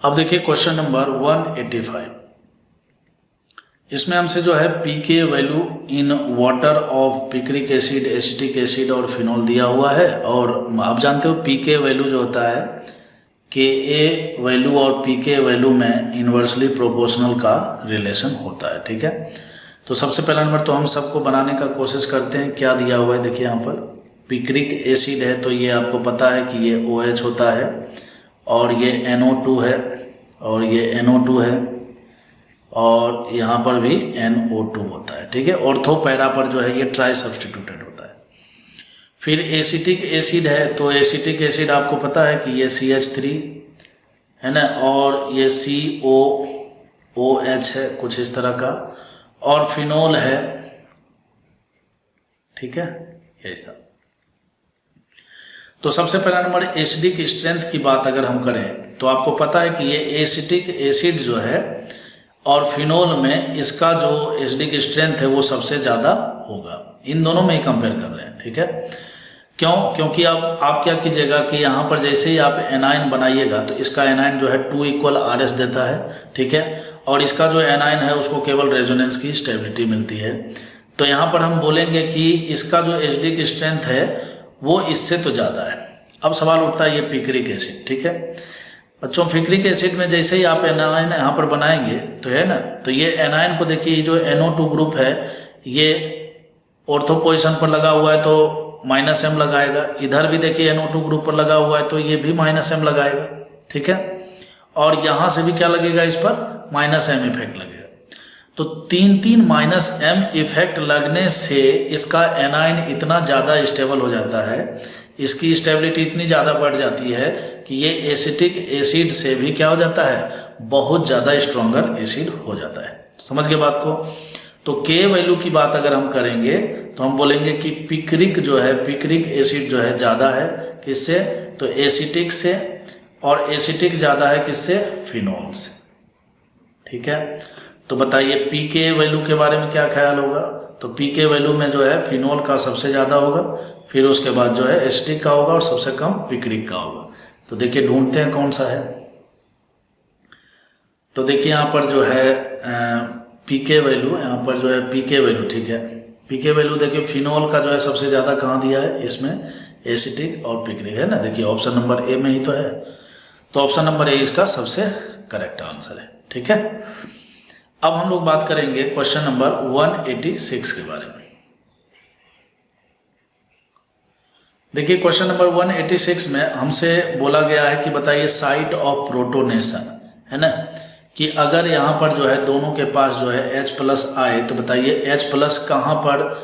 अब देखिए question number 185। इसमें हमसे जो है pK value in water of picric acid, acetic acid और फिनॉल दिया हुआ है। और आप जानते हो पीके वैल्यू जो होता है के ए वैल्यू और पीके वैल्यू में इन्वर्सली प्रोपोर्शनल का रिलेशन होता है। ठीक है, तो सबसे पहला नंबर तो हम सबको बनाने का कोशिश करते हैं। क्या दिया हुआ है देखिए, यहाँ पर पिक्रिक एसिड है तो ये आपको पता है कि ये OH होता है और ये NO2 है और ये NO2 है और यहाँ पर भी NO2 होता है। ठीक है, ऑर्थो पैरा पर जो है ये ट्राई सब्सटीट्यूटेड होता है। फिर एसिटिक एसिड है तो एसिटिक एसिड आपको पता है कि ये CH3 है ना, और ये COOH है कुछ इस तरह का, और फिनोल है। ठीक है, यही सब। तो सबसे पहला नंबर एसिडिक स्ट्रेंथ की बात अगर हम करें तो आपको पता है कि ये एसिटिक एसिड जो है और फिनोल में इसका जो एसिडिक स्ट्रेंथ है वो सबसे ज़्यादा होगा। इन दोनों में ही कंपेयर कर रहे हैं। ठीक है, क्यों? क्योंकि अब आप क्या कीजिएगा कि यहाँ पर जैसे ही आप एनाइन बनाइएगा तो इसका एनाइन जो है 2 = RS देता है। ठीक है, और इसका जो एनाइन है उसको केवल रेजोनेंस की स्टेबिलिटी मिलती है। तो यहाँ पर हम बोलेंगे कि इसका जो एसिडिक स्ट्रेंथ है वो इससे तो ज़्यादा है। अब सवाल उठता है ये पिक्रिक एसिड। ठीक है बच्चों, पिक्रिक एसिड में जैसे ही आप एनाइन यहाँ पर बनाएंगे तो है ना, तो ये एनाइन को देखिए, जो NO2 ग्रुप है ये ऑर्थो पोजिशन पर लगा हुआ है तो -M लगाएगा। इधर भी देखिए NO2 ग्रुप पर लगा हुआ है तो ये भी -M लगाएगा। ठीक है, और यहाँ से भी क्या लगेगा, इस पर -M इफेक्ट लगेगा। तो 3 -M इफेक्ट लगने से इसका एनाइन इतना ज़्यादा स्टेबल हो जाता है, इसकी स्टेबिलिटी इतनी ज़्यादा बढ़ जाती है कि ये एसिटिक एसिड से भी क्या हो जाता है, बहुत ज़्यादा स्ट्रॉन्गर एसिड हो जाता है। समझ गए बात को? तो के वैल्यू की बात अगर हम करेंगे तो हम बोलेंगे कि पिक्रिक जो है, पिक्रिक एसिड जो है ज़्यादा है किससे, तो एसिटिक से, और एसिटिक ज़्यादा है किससे, फिनोल से। ठीक है, तो बताइए पीके वैल्यू के बारे में क्या ख्याल होगा। तो पीके वैल्यू में जो है फिनोल का सबसे ज़्यादा होगा, फिर उसके बाद जो है एसिटिक का होगा और सबसे कम पिक्रिक का होगा। तो देखिए ढूंढते हैं कौन सा है। तो देखिए यहाँ पर जो है पीके वैल्यू, यहाँ पर जो है पीके वैल्यू। ठीक है, पीके वैल्यू देखिए फिनोल का जो है सबसे ज़्यादा कहाँ दिया है, इसमें एसिटिक और पिक्रिक है ना। देखिए ऑप्शन नंबर ए में ही तो है, तो ऑप्शन नंबर ए इसका सबसे करेक्ट आंसर है। ठीक है, अब हम लोग बात करेंगे क्वेश्चन नंबर 186 के बारे में। देखिए क्वेश्चन नंबर 186 में हमसे बोला गया है कि बताइए साइट ऑफ प्रोटोनेशन, है ना, कि अगर यहाँ पर जो है दोनों के पास जो है H+ आए तो बताइए H+ कहाँ पर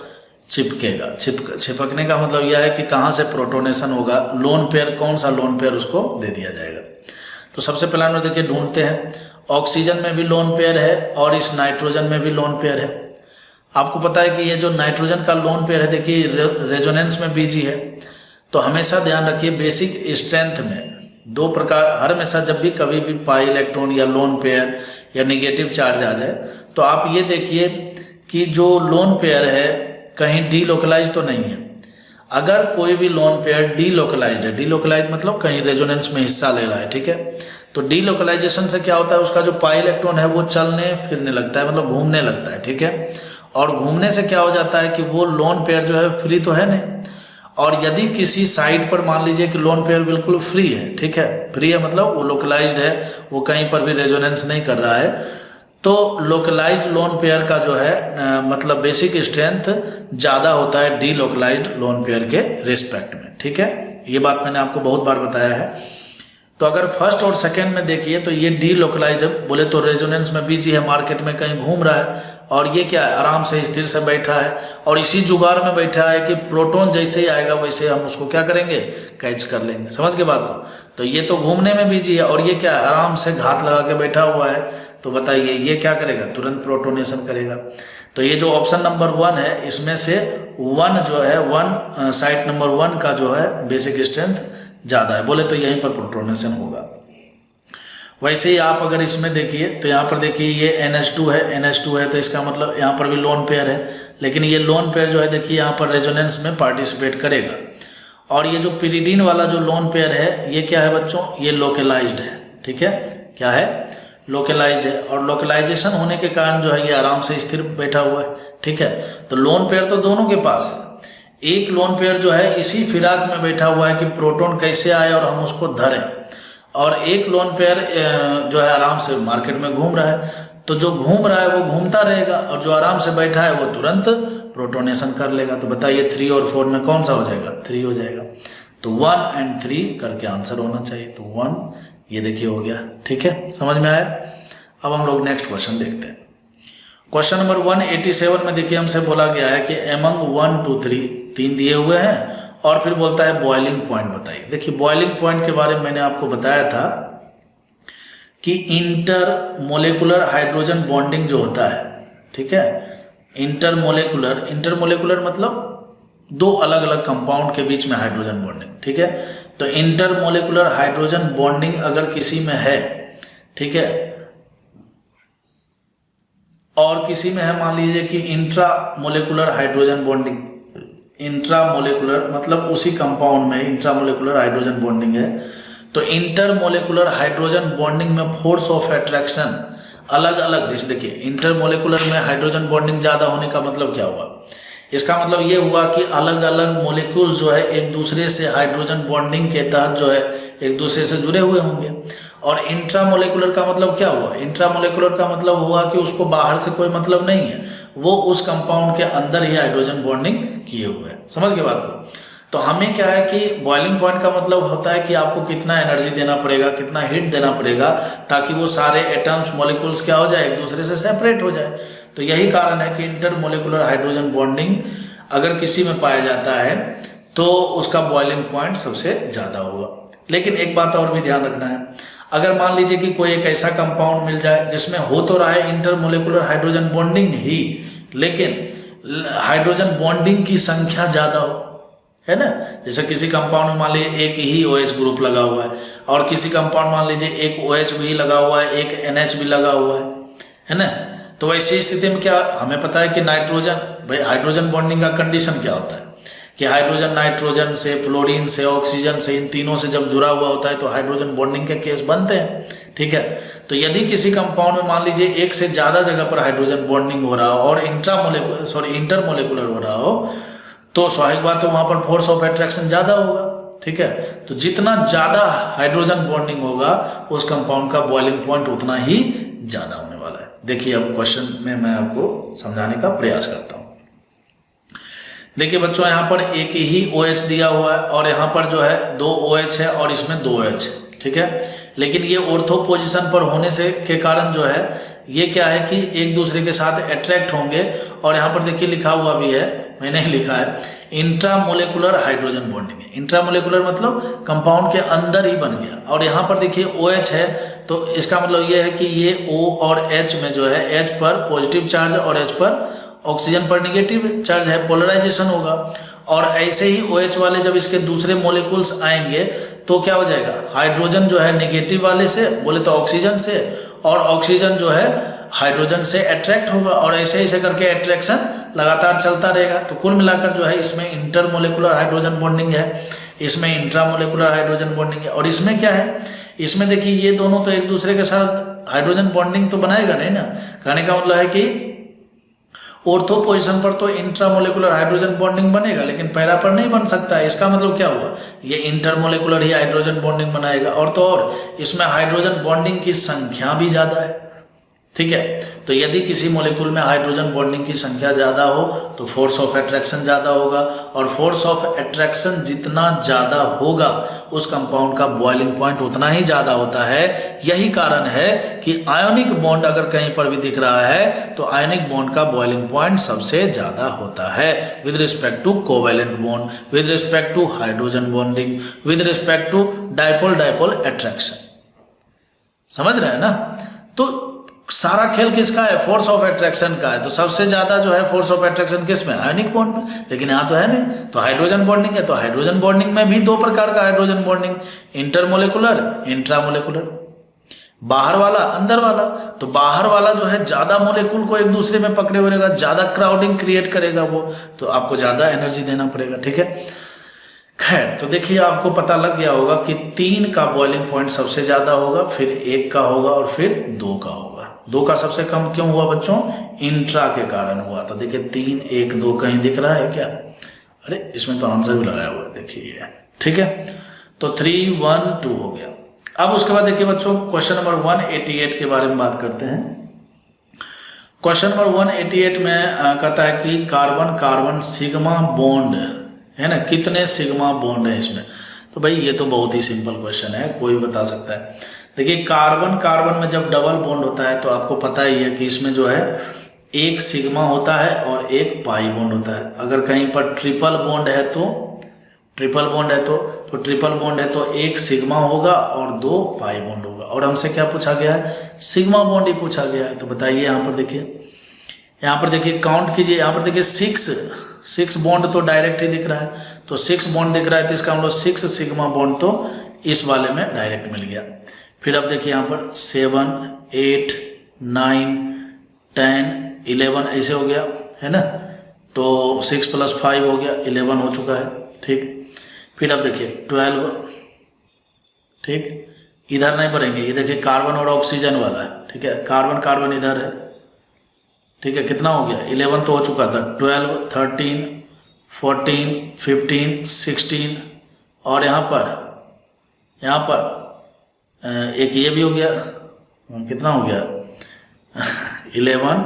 चिपकेगा। चिपकने का मतलब यह है कि कहाँ से प्रोटोनेशन होगा, लोन पेयर, कौन सा लोन पेयर उसको दे दिया जाएगा। तो सबसे पहले हम देखिए ढूंढते हैं। ऑक्सीजन में भी लोन पेयर है और इस नाइट्रोजन में भी लोन पेयर है। आपको पता है कि ये जो नाइट्रोजन का लोन पेयर है देखिए रेजोनेंस में बीजी है। तो हमेशा ध्यान रखिए बेसिक स्ट्रेंथ में दो प्रकार, हर हमेशा जब भी कभी भी पाई इलेक्ट्रॉन या लोन पेयर या नेगेटिव चार्ज आ जाए तो आप ये देखिए कि जो लोन पेयर है कहीं डीलोकलाइज तो नहीं है। अगर कोई भी लोन पेयर डीलोकलाइज्ड है, डीलोकलाइज मतलब कहीं रेजोनेंस में हिस्सा ले रहा है, ठीक है, तो डीलोकलाइजेशन से क्या होता है, उसका जो पाई इलेक्ट्रॉन है वो चलने फिरने लगता है, मतलब घूमने लगता है। ठीक है, और घूमने से क्या हो जाता है कि वो लोन पेयर जो है फ्री तो है नहीं, और यदि किसी साइड पर मान लीजिए कि लोन पेयर बिल्कुल फ्री है, ठीक है, फ्री है मतलब वो लोकलाइज्ड है, वो कहीं पर भी रेजोनेंस नहीं कर रहा है, तो लोकलाइज्ड लोन पेयर का जो है मतलब बेसिक स्ट्रेंथ ज़्यादा होता है डीलोकलाइज्ड लोन पेयर के रिस्पेक्ट में। ठीक है, ये बात मैंने आपको बहुत बार बताया है। तो अगर फर्स्ट और सेकेंड में देखिए तो ये डीलोकलाइज्ड बोले तो रेजोनेंस में बिजी है, मार्केट में कहीं घूम रहा है, और ये क्या है, आराम से स्थिर से बैठा है और इसी जुगाड़ में बैठा है कि प्रोटॉन जैसे ही आएगा वैसे हम उसको क्या करेंगे, कैच कर लेंगे। समझ के बात को? तो ये तो घूमने में बिजी है और ये क्या है, आराम से घात लगा के बैठा हुआ है। तो बताइए ये क्या करेगा, तुरंत प्रोटोनेशन करेगा। तो ये जो ऑप्शन नंबर 1 है इसमें से 1 जो है, 1 साइट नंबर 1 का जो है बेसिक स्ट्रेंथ ज़्यादा है, बोले तो यहीं पर प्रोटोनेशन होगा। वैसे ही आप अगर इसमें देखिए तो यहाँ पर देखिए ये NH2 है तो इसका मतलब यहाँ पर भी लोन पेयर है, लेकिन ये लोन पेयर जो है देखिए यहाँ पर रेजोनेंस में पार्टिसिपेट करेगा। और ये जो पिरिडीन वाला जो लोन पेयर है ये क्या है बच्चों, ये लोकलाइज्ड है। ठीक है, क्या है, लोकलाइज्ड है, और लोकलाइजेशन होने के कारण जो है ये आराम से स्थिर बैठा हुआ है। ठीक है, तो लोन पेयर तो दोनों के पास है, एक लोन पेयर जो है इसी फिराक में बैठा हुआ है कि प्रोटॉन कैसे आए और हम उसको धरें, और एक लोन पेयर जो है आराम से मार्केट में घूम रहा है। तो जो घूम रहा है वो घूमता रहेगा और जो आराम से बैठा है वो तुरंत प्रोटोनेशन कर लेगा। तो बताइए 3 और 4 में कौन सा हो जाएगा, 3 हो जाएगा। तो 1 और 3 करके आंसर होना चाहिए। तो 1 ये देखिए हो गया। ठीक है, समझ में आया। अब हम लोग नेक्स्ट क्वेश्चन देखते हैं। क्वेश्चन नंबर 187 में देखिए हमसे बोला गया है कि एमंग 1 2 3 3 दिए हुए हैं और फिर बोलता है बॉइलिंग पॉइंट बताइए। देखिए बॉइलिंग पॉइंट के बारे में मैंने आपको बताया था कि इंटर मोलेकुलर हाइड्रोजन बॉन्डिंग जो होता है, ठीक है, इंटर मोलेकुलर मतलब दो अलग अलग कंपाउंड के बीच में हाइड्रोजन बॉन्डिंग। ठीक है, तो इंटर मोलेकुलर हाइड्रोजन बॉन्डिंग अगर किसी में है, ठीक है, और किसी में है मान लीजिए कि intra molecular hydrogen bonding, intra molecular मतलब उसी कंपाउंड में इंट्रा मोलेकुलर हाइड्रोजन बॉन्डिंग है, तो इंटर मोलेकुलर हाइड्रोजन बॉन्डिंग में फोर्स ऑफ अट्रैक्शन अलग अलग, जैसे देखिए इंटर मोलेकुलर में हाइड्रोजन बॉन्डिंग ज़्यादा होने का मतलब क्या हुआ, इसका मतलब ये हुआ कि अलग अलग मोलिक्यूल जो है एक दूसरे से हाइड्रोजन बॉन्डिंग के तहत जो है एक दूसरे से जुड़े हुए होंगे। और इंट्रा मोलेकुलर का मतलब क्या हुआ, इंट्रा मोलेकुलर का मतलब हुआ कि उसको बाहर से कोई मतलब नहीं है, वो उस कंपाउंड के अंदर ही हाइड्रोजन बॉन्डिंग किए हुए हैं। समझ गए बात को। तो हमें क्या है कि बॉइलिंग पॉइंट का मतलब होता है कि आपको कितना एनर्जी देना पड़ेगा, कितना हीट देना पड़ेगा ताकि वो सारे एटम्स मॉलिक्यूल्स क्या हो जाए, एक दूसरे से सेपरेट हो जाए। तो यही कारण है कि इंटर मोलेकुलर हाइड्रोजन बॉन्डिंग अगर किसी में पाया जाता है तो उसका बॉइलिंग पॉइंट सबसे ज़्यादा होगा। लेकिन एक बात और भी ध्यान रखना है, अगर मान लीजिए कि कोई एक ऐसा कंपाउंड मिल जाए जिसमें हो तो रहा है इंटर मोलेकुलर हाइड्रोजन बॉन्डिंग ही, लेकिन हाइड्रोजन बॉन्डिंग की संख्या ज़्यादा हो, है ना, जैसे किसी कंपाउंड में मान लीजिए एक ही OH ग्रुप लगा हुआ है और किसी कंपाउंड मान लीजिए एक OH भी लगा हुआ है, एक NH भी लगा हुआ है ना। तो वैसी स्थिति में क्या हमें पता है कि नाइट्रोजन, भाई हाइड्रोजन बॉन्डिंग का कंडीशन क्या होता है कि हाइड्रोजन नाइट्रोजन से, फ्लोरीन से, ऑक्सीजन से, इन तीनों से जब जुड़ा हुआ होता है तो हाइड्रोजन बॉन्डिंग के केस बनते हैं। ठीक है, तो यदि किसी कंपाउंड में मान लीजिए एक से ज़्यादा जगह पर हाइड्रोजन बॉन्डिंग हो रहा हो और इंटर मोलेकुलर हो रहा हो तो स्वाभाविक बात है वहाँ पर फोर्स ऑफ अट्रैक्शन ज़्यादा होगा। ठीक है, तो जितना ज़्यादा हाइड्रोजन बॉन्डिंग होगा उस कंपाउंड का बॉइलिंग पॉइंट उतना ही ज़्यादा होने वाला है। देखिए अब क्वेश्चन में मैं आपको समझाने का प्रयास करता हूँ। देखिए बच्चों यहाँ पर एक ही OH दिया हुआ है और यहाँ पर जो है 2 OH है और इसमें 2 OH है। ठीक है, लेकिन ये ऑर्थो पोजीशन पर होने से के कारण जो है ये क्या है कि एक दूसरे के साथ अट्रैक्ट होंगे। और यहाँ पर देखिए लिखा हुआ भी है, मैंने ही लिखा है, इंट्रा मोलेकुलर हाइड्रोजन बॉन्डिंग है। इंट्रा मोलेकुलर मतलब कंपाउंड के अंदर ही बन गया। और यहाँ पर देखिए OH है तो इसका मतलब ये है कि ये O और H में जो है H पर पॉजिटिव चार्ज और H पर ऑक्सीजन पर निगेटिव चार्ज है, पोलराइजेशन होगा। और ऐसे ही OH वाले जब इसके दूसरे मोलिक्यूल्स आएंगे तो क्या हो जाएगा, हाइड्रोजन जो है निगेटिव वाले से बोले तो ऑक्सीजन से, और ऑक्सीजन जो है हाइड्रोजन से अट्रैक्ट होगा और ऐसे ऐसे करके अट्रैक्शन लगातार चलता रहेगा। तो कुल मिलाकर जो है इसमें इंटर मोलेकुलर हाइड्रोजन बॉन्डिंग है, इसमें इंट्रा मोलेकुलर हाइड्रोजन बॉन्डिंग है। और इसमें क्या है, इसमें देखिए ये दोनों तो एक दूसरे के साथ हाइड्रोजन बॉन्डिंग तो बनाएगा नहीं ना। कहने का मतलब है कि ऑर्थो पोजीशन पर तो इंट्रामोलेकुलर हाइड्रोजन बॉन्डिंग बनेगा लेकिन पैरा पर नहीं बन सकता है। इसका मतलब क्या हुआ, ये इंटरमोलेकुलर ही हाइड्रोजन बॉन्डिंग बनाएगा। और तो और इसमें हाइड्रोजन बॉन्डिंग की संख्या भी ज़्यादा है। ठीक है, तो यदि किसी मोलिक्यूल में हाइड्रोजन बॉन्डिंग की संख्या ज़्यादा हो तो फोर्स ऑफ अट्रैक्शन ज़्यादा होगा, और फोर्स ऑफ अट्रैक्शन जितना ज़्यादा होगा उस कंपाउंड का बॉइलिंग पॉइंट उतना ही ज़्यादा होता है। यही कारण है कि आयोनिक बॉन्ड अगर कहीं पर भी दिख रहा है तो आयोनिक बॉन्ड का बॉइलिंग पॉइंट सबसे ज़्यादा होता है with respect to covalent bond, with respect to hydrogen bonding, with respect to dipole dipole attraction. समझ रहे हैं ना। तो सारा खेल किसका है, फोर्स ऑफ अट्रैक्शन का है। तो सबसे ज्यादा जो है फोर्स ऑफ अट्रैक्शन किस में, आयनिक बॉन्ड में। लेकिन यहाँ तो है नहीं, तो हाइड्रोजन बॉन्डिंग है। तो हाइड्रोजन बॉन्डिंग में भी दो प्रकार का हाइड्रोजन बॉन्डिंग, इंटरमोलेकुलर, इंट्रामोलेकुलर, बाहर वाला, अंदर वाला। तो बाहर वाला जो है ज्यादा मोलेक्यूल को एक दूसरे में पकड़े हुए रहेगा, ज्यादा क्राउडिंग क्रिएट करेगा वो, तो आपको ज्यादा एनर्जी देना पड़ेगा। ठीक है, खैर, तो देखिए आपको पता लग गया होगा कि 3 का बॉइलिंग पॉइंट सबसे ज़्यादा होगा, फिर 1 का होगा और फिर 2 का होगा। 2 का सबसे कम क्यों हुआ बच्चों? इंट्रा के कारण हुआ। तो देखिए 3, 1, 2 कहीं दिख रहा है क्या? अरे इसमें तो आंसर भी लगाया हुआ है, देखिए ये, ठीक है। तो 3, 1, 2 हो गया। अब उसके बाद देखिए बच्चों क्वेश्चन नंबर 188 के बारे में बात करते हैं। क्वेश्चन नंबर 188 में कहता है कि कार्बन कार्बन सिग्मा बॉन्ड है ना, कितने सिग्मा बॉन्ड है इसमें? तो भाई ये तो बहुत ही सिंपल क्वेश्चन है, कोई बता सकता है। देखिए कार्बन कार्बन में जब डबल बॉन्ड होता है तो आपको पता ही है कि इसमें जो है एक सिग्मा होता है और एक पाई बॉन्ड होता है। अगर कहीं पर ट्रिपल बॉन्ड है तो ट्रिपल बॉन्ड है तो एक सिग्मा होगा और 2 पाई बॉन्ड होगा। और हमसे क्या पूछा गया है? सिग्मा बॉन्ड ही पूछा गया है। तो बताइए यहाँ पर देखिए काउंट कीजिए। यहाँ पर देखिए 6 बॉन्ड तो डायरेक्ट ही दिख रहा है, तो 6 बॉन्ड दिख रहा है तो इसका हम लोग 6 सिग्मा बॉन्ड तो इस वाले में डायरेक्ट मिल गया। फिर अब देखिए यहाँ पर 7, 8, 9, 10, 11 ऐसे हो गया है ना। तो 6 + 5 हो गया, 11 हो चुका है, ठीक। फिर अब देखिए 12, ठीक। इधर नहीं पढ़ेंगे, ये देखिए कार्बन और ऑक्सीजन वाला है, ठीक है। कार्बन कार्बन इधर है, ठीक है। कितना हो गया? 11 तो हो चुका था। 12, 13, 14, 15, 16 और यहाँ पर एक ये भी हो गया। कितना हो गया? 11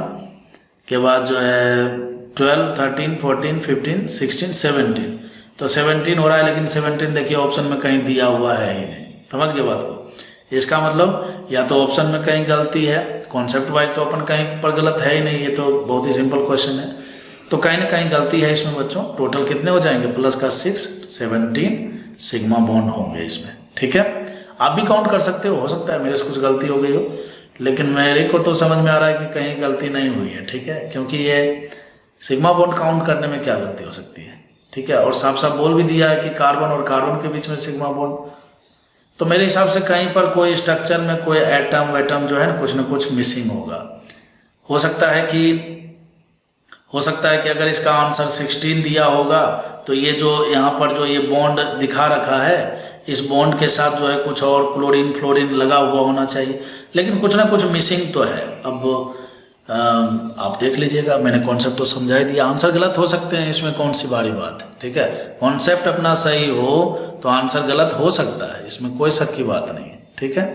के बाद जो है 12, 13, 14, 15, 16, 17। तो 17 हो रहा है, लेकिन 17 देखिए ऑप्शन में कहीं दिया हुआ है ही नहीं। समझ गए बात को? इसका मतलब या तो ऑप्शन में कहीं गलती है, कॉन्सेप्ट वाइज तो अपन कहीं पर गलत है ही नहीं, ये तो बहुत ही सिंपल क्वेश्चन है। तो कहीं ना कहीं गलती है इसमें बच्चों। टोटल कितने हो जाएंगे? प्लस का 6, 17 सिग्मा बॉन्ड होंगे इसमें, ठीक है। आप भी काउंट कर सकते हो सकता है मेरे से कुछ गलती हो गई हो, लेकिन मेरे को तो समझ में आ रहा है कि कहीं गलती नहीं हुई है, ठीक है। क्योंकि ये सिग्मा बॉन्ड काउंट करने में क्या गलती हो सकती है, ठीक है। और साफ साफ बोल भी दिया है कि कार्बन और कार्बन के बीच में सिग्मा बॉन्ड। तो मेरे हिसाब से कहीं पर कोई स्ट्रक्चर में कोई एटम वेटम जो है ना कुछ मिसिंग होगा। हो सकता है कि अगर इसका आंसर 16 दिया होगा तो ये जो यहाँ पर जो ये बॉन्ड दिखा रखा है, इस बॉन्ड के साथ जो है कुछ और क्लोरीन फ्लोरीन लगा हुआ होना चाहिए, लेकिन कुछ ना कुछ मिसिंग तो है। अब आप देख लीजिएगा, मैंने कॉन्सेप्ट तो समझा ही दिया। आंसर गलत हो सकते हैं, इसमें कौन सी बड़ी बात है, ठीक है। कॉन्सेप्ट अपना सही हो तो आंसर गलत हो सकता है, इसमें कोई शक की बात नहीं है, ठीक है।